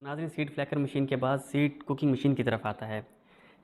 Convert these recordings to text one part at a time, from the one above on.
नाज़रीन, seed फ्लैकर machine के बाद सीड कुकिंग मशीन की तरफ आता है।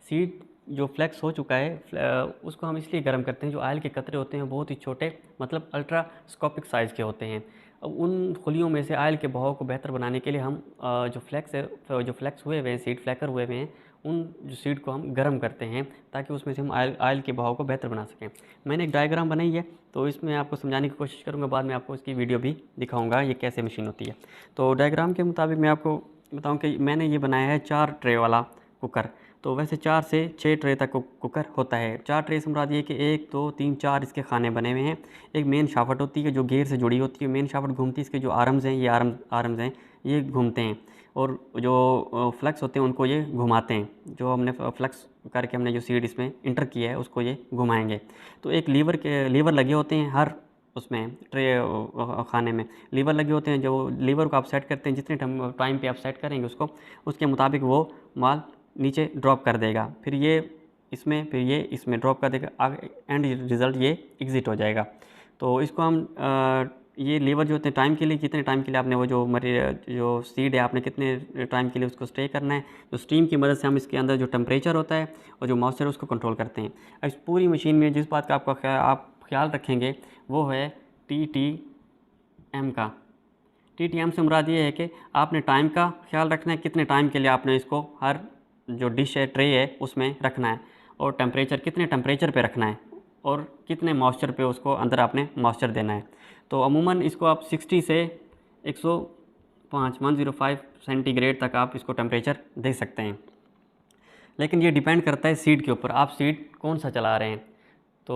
सीड जो फ्लेक्स हो चुका है उसको हम इसलिए गर्म करते हैं, जो ऑयल के कतरे होते हैं बहुत ही छोटे, मतलब अल्ट्रास्कोपिक साइज़ के होते हैं। अब उन खुलियों में से ऑयल के बहाव को बेहतर बनाने के लिए हम जो फ्लेक्स हुए हुए हैं, सीड फ्लैकर हुए हुए हैं, उन जो सीड को हम गर्म करते हैं ताकि उसमें से हम ऑयल के बहाव को बेहतर बना सकें। मैंने एक डायग्राम बनाई है, तो इसमें आपको समझाने की कोशिश करूँगा, बाद में आपको इसकी वीडियो भी दिखाऊँगा ये कैसे मशीन होती है। तो डायग्राम के मुताबिक मैं आपको बताऊं कि मैंने ये बनाया है 4 ट्रे वाला कुकर। तो वैसे 4 से 6 ट्रे तक कुकर होता है। 4 ट्रे से मुराद ये कि 1 2 3 4 इसके खाने बने हुए हैं। एक मेन शाफ्ट होती है जो गियर से जुड़ी होती है, मेन शाफ्ट घूमती है, इसके जो आर्म्स हैं, ये आर्म्स हैं, ये घूमते हैं, और जो फ्लक्स होते हैं उनको ये घुमाते हैं। जो हमने फ्लक्स करके हमने जो सीड इसमें इंटर किया है उसको ये घुमाएंगे। तो एक लीवर लगे होते हैं हर उसमें खाने में लीवर लगे होते हैं। जो लीवर को आप सेट करते हैं, जितने टाइम पे आप सेट करेंगे उसको, उसके मुताबिक वो माल नीचे ड्रॉप कर देगा। फिर ये इसमें ड्रॉप कर देगा, आगे एंड रिज़ल्ट ये एग्ज़िट हो जाएगा। तो इसको हम ये लीवर जो होते हैं टाइम के लिए, कितने टाइम के लिए आपने वो जो सीड है आपने कितने टाइम के लिए उसको स्टे करना है। तो स्टीम की मदद से हम इसके अंदर जो टेम्परेचर होता है और जो मॉइस्चर है उसको कंट्रोल करते हैं। इस पूरी मशीन में जिस बात का आप ख्याल रखेंगे वो है TTM का। TTM से मुराद ये है कि आपने टाइम का ख्याल रखना है, कितने टाइम के लिए आपने इसको हर जो डिश है, ट्रे है, उसमें रखना है, और टेम्परेचर कितने टेम्परेचर पे रखना है, और कितने मॉइस्चर पे उसको अंदर आपने मॉइस्चर देना है। तो अमूमन इसको आप 60 से 105 सेंटीग्रेड तक आप इसको टेम्परेचर दे सकते हैं। लेकिन ये डिपेंड करता है सीड के ऊपर, आप सीड कौन सा चला रहे हैं। तो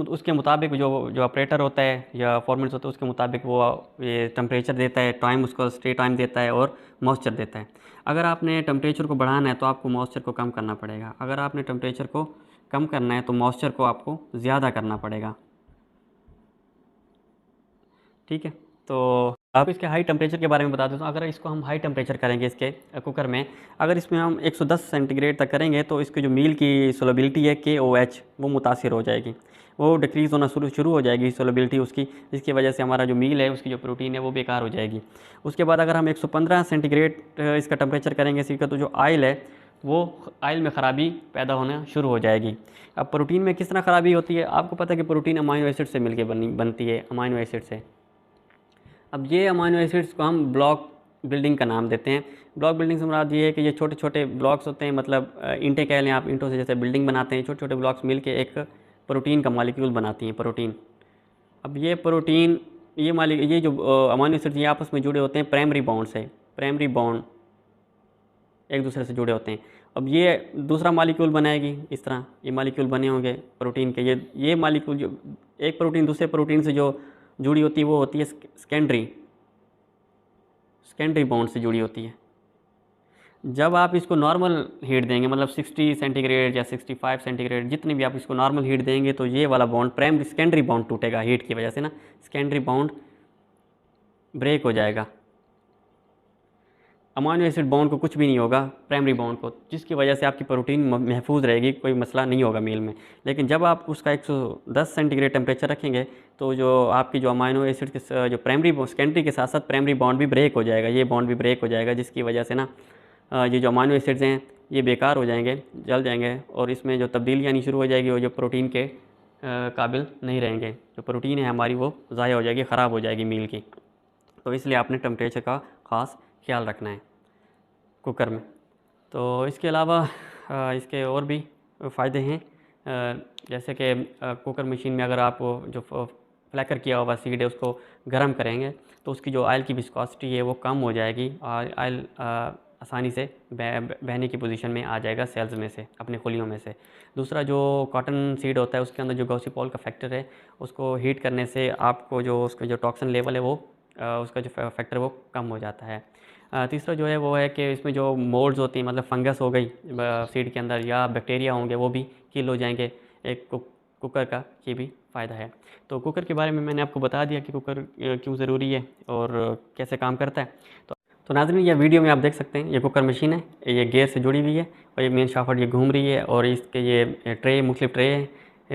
उसके मुताबिक जो ऑपरेटर होता है या फॉर्मेंस होता है उसके मुताबिक वो ये टेम्परेचर देता है, टाइम उसको स्टे टाइम देता है और मॉइस्चर देता है। अगर आपने टेम्परेचर को बढ़ाना है तो आपको मॉइस्चर को कम करना पड़ेगा, अगर आपने टेम्परेचर को कम करना है तो मॉइस्चर को आपको ज़्यादा करना पड़ेगा। ठीक है, तो आप इसके हाई टेम्परेचर के बारे में बता देता हूँ। अगर इसको हम हाई टेम्परेचर करेंगे इसके कुकर में, अगर इसमें हम 110 सेंटीग्रेड तक करेंगे तो इसकी जो मील की सोलेबिलिटी है KOH वो मुतासिर हो जाएगी, वो डिक्रीज़ होना शुरू हो जाएगी सोलेबिलिटी उसकी, जिसकी वजह से हमारा जो मील है उसकी जो प्रोटीन है वो बेकार हो जाएगी। उसके बाद अगर हम 115 सेंटीग्रेड इसका टेम्परेचर करेंगे इसका, तो जो आयल है वो आयल में ख़राबी पैदा होना शुरू हो जाएगी। अब प्रोटीन में किस तरह ख़राबी होती है, आपको पता है कि प्रोटीन अमाइनो एसिड से मिलकर बनती है, अमाइनो एसिड से। अब ये अमाइनो एसिड्स को हम ब्लॉक बिल्डिंग का नाम देते हैं। ब्लॉक बिल्डिंग से मुराद ये है कि ये छोटे छोटे ब्लॉक्स होते हैं, मतलब ईंटें कह लें आप, ईंटों से जैसे बिल्डिंग बनाते हैं, छोटे छोटे ब्लॉक्स मिल के एक प्रोटीन का मॉलिक्यूल बनाती हैं, प्रोटीन। अब ये प्रोटीन ये जो अमाइनो एसिड्स ये आपस में जुड़े होते हैं प्राइमरी बॉन्ड से, प्राइमरी बॉन्ड एक दूसरे से जुड़े होते हैं। अब ये दूसरा मॉलिक्यूल बनाएगी, इस तरह ये मॉलिक्यूल बने होंगे प्रोटीन के। ये मॉलिक्यूल जो एक प्रोटीन दूसरे प्रोटीन से जो जुड़ी होती है वो होती है सेकेंडरी बॉन्ड से जुड़ी होती है। जब आप इसको नॉर्मल हीट देंगे, मतलब 60 सेंटीग्रेड या 65 सेंटीग्रेड, जितनी भी आप इसको नॉर्मल हीट देंगे, तो ये वाला बॉन्ड प्राइमरी सेकेंडरी बॉन्ड टूटेगा हीट की वजह से ना, सेकेंडरी बॉन्ड ब्रेक हो जाएगा। अमाइनो एसिड बॉन्ड को कुछ भी नहीं होगा, प्राइमरी बॉन्ड को, जिसकी वजह से आपकी प्रोटीन महफूज रहेगी, कोई मसला नहीं होगा मील में। लेकिन जब आप उसका 110 सेंटीग्रेड टेम्परेचर रखेंगे तो जो आपकी जो अमाइनो एसिड के जो प्राइमरी सेकेंडरी के साथ साथ प्राइमरी बॉन्ड भी ब्रेक हो जाएगा, ये बॉन्ड भी ब्रेक हो जाएगा, जिसकी वजह से ना ये जो अमाइनो एसिड्स हैं ये बेकार हो जाएंगे, जल जाएंगे, और इसमें जो तब्दीली आनी शुरू हो जाएगी, और जो प्रोटीन के काबिल नहीं रहेंगे, जो प्रोटीन है हमारी वो ज़ाया हो जाएगी, ख़राब हो जाएगी मील की। तो इसलिए आपने टेम्परेचर का ख़ास ख्याल रखना है कुकर में। तो इसके अलावा इसके और भी फ़ायदे हैं, जैसे कि कुकर मशीन में अगर आप जो फ्लैकर किया हुआ सीड है उसको गर्म करेंगे तो उसकी जो ऑयल की विस्कोसिटी है वो कम हो जाएगी, और ऑयल आसानी से बहने की पोजीशन में आ जाएगा सेल्स में से, अपने खुलियों में से। दूसरा, जो कॉटन सीड होता है उसके अंदर जो गॉसिपोल का फैक्टर है उसको हीट करने से आपको जो उसका जो टॉक्सिन लेवल है वो उसका जो फैक्टर वो कम हो जाता है। तीसरा जो है वो है कि इसमें जो मोल्ड्स होती हैं, मतलब फंगस हो गई सीड के अंदर या बैक्टीरिया होंगे, वो भी किल हो जाएंगे। एक कुकर का ये भी फ़ायदा है। तो कुकर के बारे में मैंने आपको बता दिया कि कुकर क्यों ज़रूरी है और कैसे काम करता है। तो नाज़रीन, ये वीडियो में आप देख सकते हैं, ये कुकर मशीन है, ये गियर से जुड़ी हुई है, और ये मेन शाफ्ट ये घूम रही है, और इसके ये ट्रे मुख्तलिफ ट्रे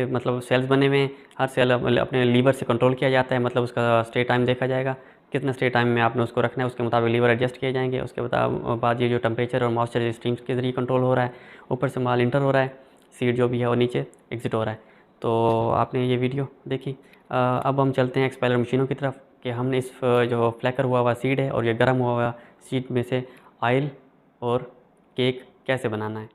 मतलब सेल्स बने हुए हैं। हर सेल अपने लीवर से कंट्रोल किया जाता है, मतलब उसका स्टे टाइम देखा जाएगा। कितना स्टे टाइम में आपने उसको रखना है, उसके मुताबिक लीवर एडजस्ट किए जाएंगे। उसके बाद ये जो टेम्परेचर और मॉइस्चर स्ट्रीम्स के ज़रिए कंट्रोल हो रहा है, ऊपर से माल इंटर हो रहा है, सीड जो भी है वो नीचे एग्ज़िट हो रहा है। तो आपने ये वीडियो देखी। अब हम चलते हैं एक्सपेलर मशीनों की तरफ कि हमने इस जो फ्लैकर हुआ हुआ सीड है और ये गर्म हुआ हुआ सीड में से ऑयल और केक कैसे बनाना है।